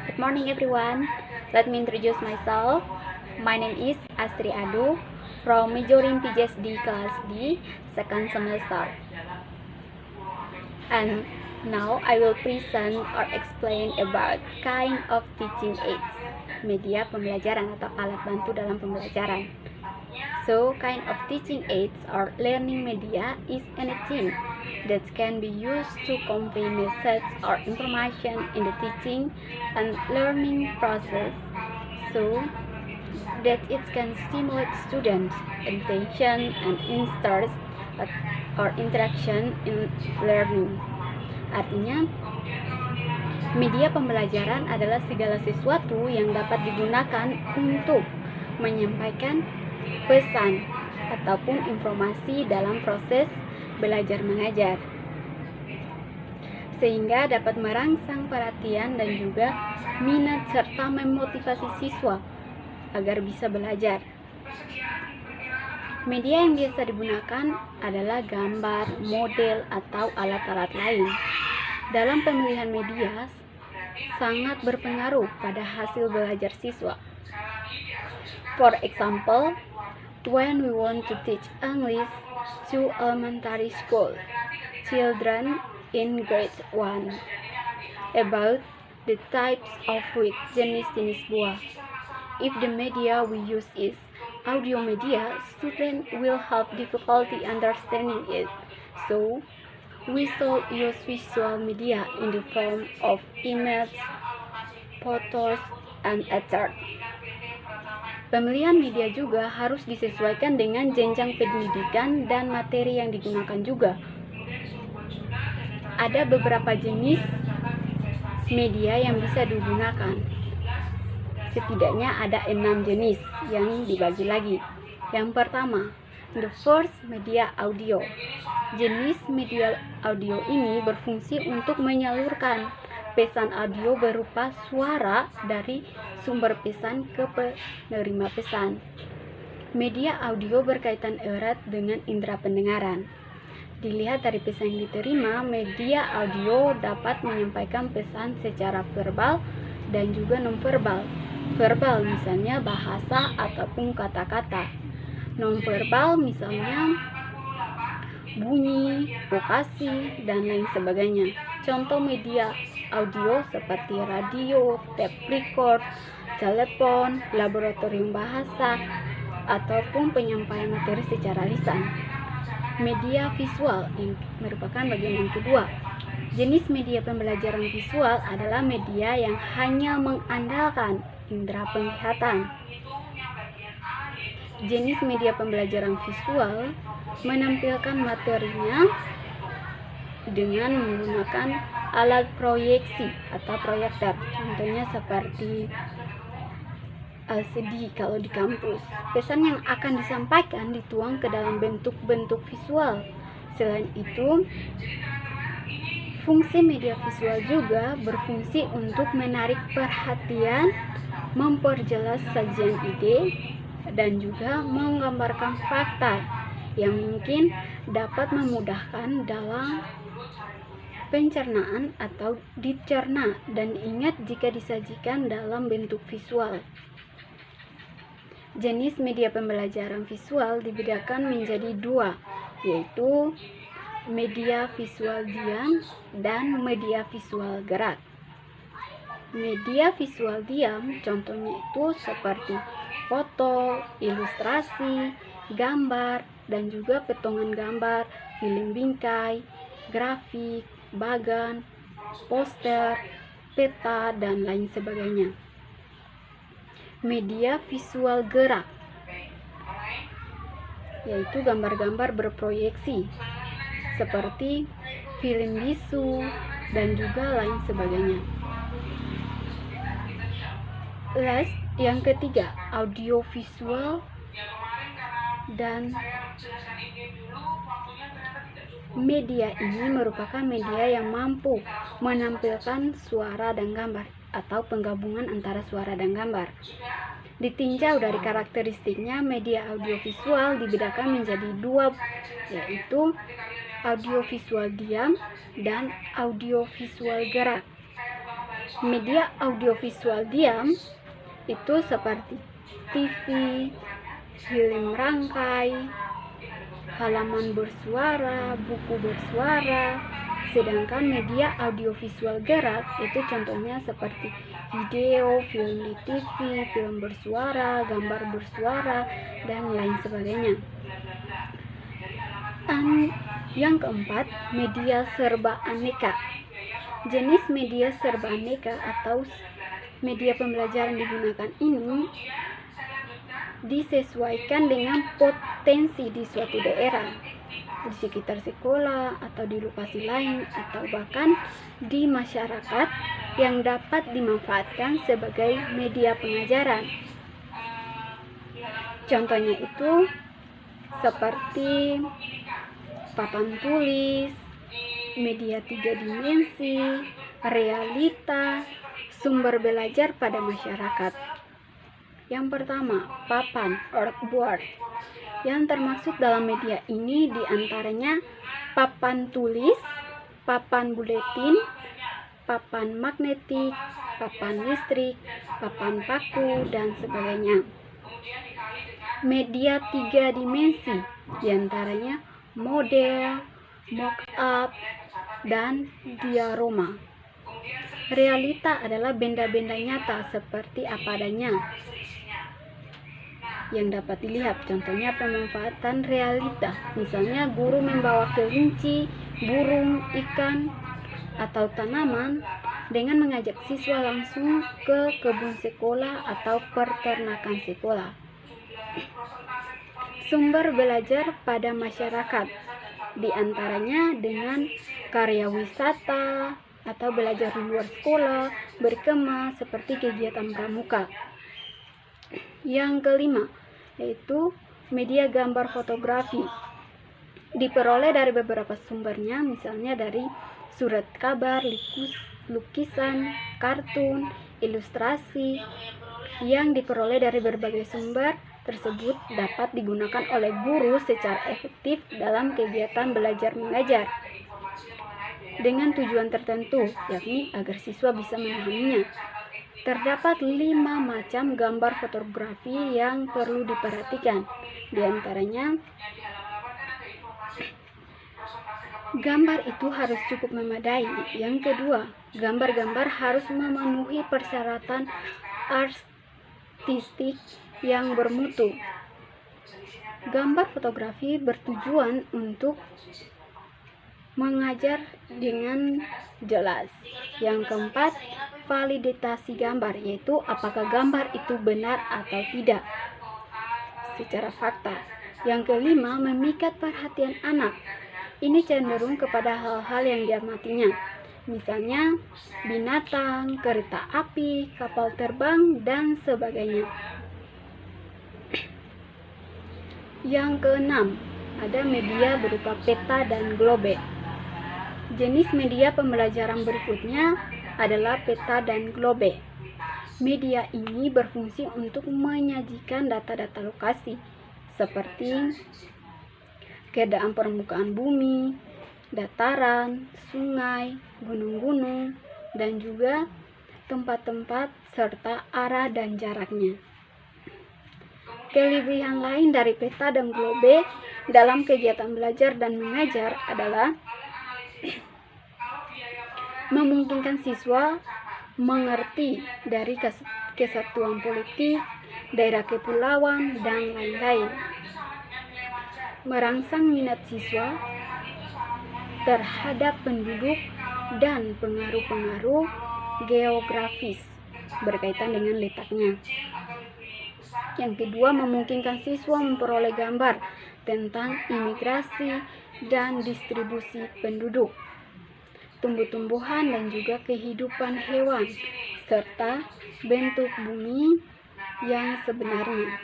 Good morning everyone. Let me introduce myself. My name is Astri Adu from majoring PGSD Class D, second semester. And now I will present or explain about kind of teaching aids, media pembelajaran atau alat bantu dalam pembelajaran. So, kind of teaching aids or learning media is anything that can be used to convey message or information in the teaching and learning process, so that it can stimulate students' attention and interest or interaction in learning. Artinya, media pembelajaran adalah segala sesuatu yang dapat digunakan untuk menyampaikan pesan ataupun informasi dalam proses belajar mengajar, sehingga dapat merangsang perhatian dan juga minat serta memotivasi siswa agar bisa belajar. Media yang biasa digunakan adalah gambar, model, atau alat-alat lain. Dalam pemilihan media sangat berpengaruh pada hasil belajar siswa. For example, when we want to teach English to elementary school children in grade 1 about the types of fruit, jenis-jenis buah. If the media we use is audio media, students will have difficulty understanding it. So, we should use visual media in the form of image, photos, and a chart. Pemilihan media juga harus disesuaikan dengan jenjang pendidikan dan materi yang digunakan juga. Ada beberapa jenis media yang bisa digunakan. Setidaknya ada 6 jenis yang dibagi lagi. Yang pertama, the first, media audio. Jenis media audio ini berfungsi untuk menyalurkan pesan audio berupa suara dari sumber pesan ke penerima pesan. Media audio berkaitan erat dengan indera pendengaran. Dilihat dari pesan yang diterima, media audio dapat menyampaikan pesan secara verbal dan juga nonverbal. Verbal misalnya bahasa ataupun kata-kata. Nonverbal misalnya bunyi, vokasi, dan lain sebagainya. Contoh media audio seperti radio, tape record, telepon, laboratorium bahasa, ataupun penyampaian materi secara lisan. Media visual yang merupakan bagian yang kedua. Jenis media pembelajaran visual adalah media yang hanya mengandalkan indera penglihatan. Jenis media pembelajaran visual menampilkan materinya dengan menggunakan alat proyeksi atau proyektor, contohnya seperti LCD kalau di kampus. Pesan yang akan disampaikan dituang ke dalam bentuk-bentuk visual. Selain itu, fungsi media visual juga berfungsi untuk menarik perhatian, memperjelas sajian ide, dan juga menggambarkan fakta yang mungkin dapat memudahkan dalam pencernaan atau dicerna dan ingat jika disajikan dalam bentuk visual. Jenis media pembelajaran visual dibedakan menjadi dua, yaitu media visual diam dan media visual gerak. Media visual diam contohnya itu seperti foto, ilustrasi, gambar, dan juga potongan gambar, film bingkai, grafik, bagan, poster, peta, dan lain sebagainya. Media visual gerak yaitu gambar-gambar berproyeksi seperti film bisu dan juga lain sebagainya. Last, yang ketiga, audio visual dan media ini merupakan media yang mampu menampilkan suara dan gambar atau penggabungan antara suara dan gambar. Ditinjau dari karakteristiknya, media audiovisual dibedakan menjadi dua, yaitu audiovisual diam dan audiovisual gerak. Media audiovisual diam itu seperti TV, film rangkai, halaman bersuara, buku bersuara. Sedangkan media audiovisual gerak itu contohnya seperti video, film di TV, film bersuara, gambar bersuara, dan lain sebagainya. Yang keempat, media serba aneka. Jenis media serba aneka atau media pembelajaran digunakan ini disesuaikan dengan potensi di suatu daerah, di sekitar sekolah atau di lokasi lain, atau bahkan di masyarakat yang dapat dimanfaatkan sebagai media pengajaran. Contohnya itu seperti papan tulis, media 3 dimensi, realita, sumber belajar pada masyarakat. Yang pertama, papan artboard. Yang termaksud dalam media ini diantaranya papan tulis, papan buletin, papan magnetik, papan listrik, papan paku, dan sebagainya. Media 3 dimensi diantaranya model, mock-up, dan diorama. Realita adalah benda-benda nyata seperti apa adanya yang dapat dilihat. Contohnya pemanfaatan realita, misalnya guru membawa kelinci, burung, ikan, atau tanaman dengan mengajak siswa langsung ke kebun sekolah atau peternakan sekolah. Sumber belajar pada masyarakat diantaranya dengan karya wisata atau belajar di luar sekolah, berkemas seperti kegiatan pramuka. Yang kelima, yaitu media gambar fotografi. Diperoleh dari beberapa sumbernya, misalnya dari surat kabar, lukisan, kartun, ilustrasi. Yang diperoleh dari berbagai sumber tersebut dapat digunakan oleh guru secara efektif dalam kegiatan belajar mengajar dengan tujuan tertentu, yakni agar siswa bisa memahaminya. Terdapat 5 macam gambar fotografi yang perlu diperhatikan. Di antaranya, gambar itu harus cukup memadai. Yang kedua, gambar-gambar harus memenuhi persyaratan artistik yang bermutu. Gambar fotografi bertujuan untuk mengajar dengan jelas. Yang keempat, validasi gambar, yaitu apakah gambar itu benar atau tidak secara fakta. Yang kelima, memikat perhatian anak. Ini cenderung kepada hal-hal yang diamatinya, misalnya binatang, kereta api, kapal terbang, dan sebagainya. Yang keenam, ada media berupa peta dan globe. Jenis media pembelajaran berikutnya adalah peta dan globe. Media ini berfungsi untuk menyajikan data-data lokasi seperti keadaan permukaan bumi, dataran, sungai, gunung-gunung, dan juga tempat-tempat serta arah dan jaraknya. Kelebihan lain dari peta dan globe dalam kegiatan belajar dan mengajar adalah memungkinkan siswa mengerti dari kesatuan politik, daerah kepulauan, dan lain-lain. Merangsang minat siswa terhadap penduduk dan pengaruh-pengaruh geografis berkaitan dengan letaknya. Yang kedua, memungkinkan siswa memperoleh gambar tentang imigrasi dan distribusi penduduk, tumbuh-tumbuhan, dan juga kehidupan hewan, serta bentuk bumi yang sebenarnya.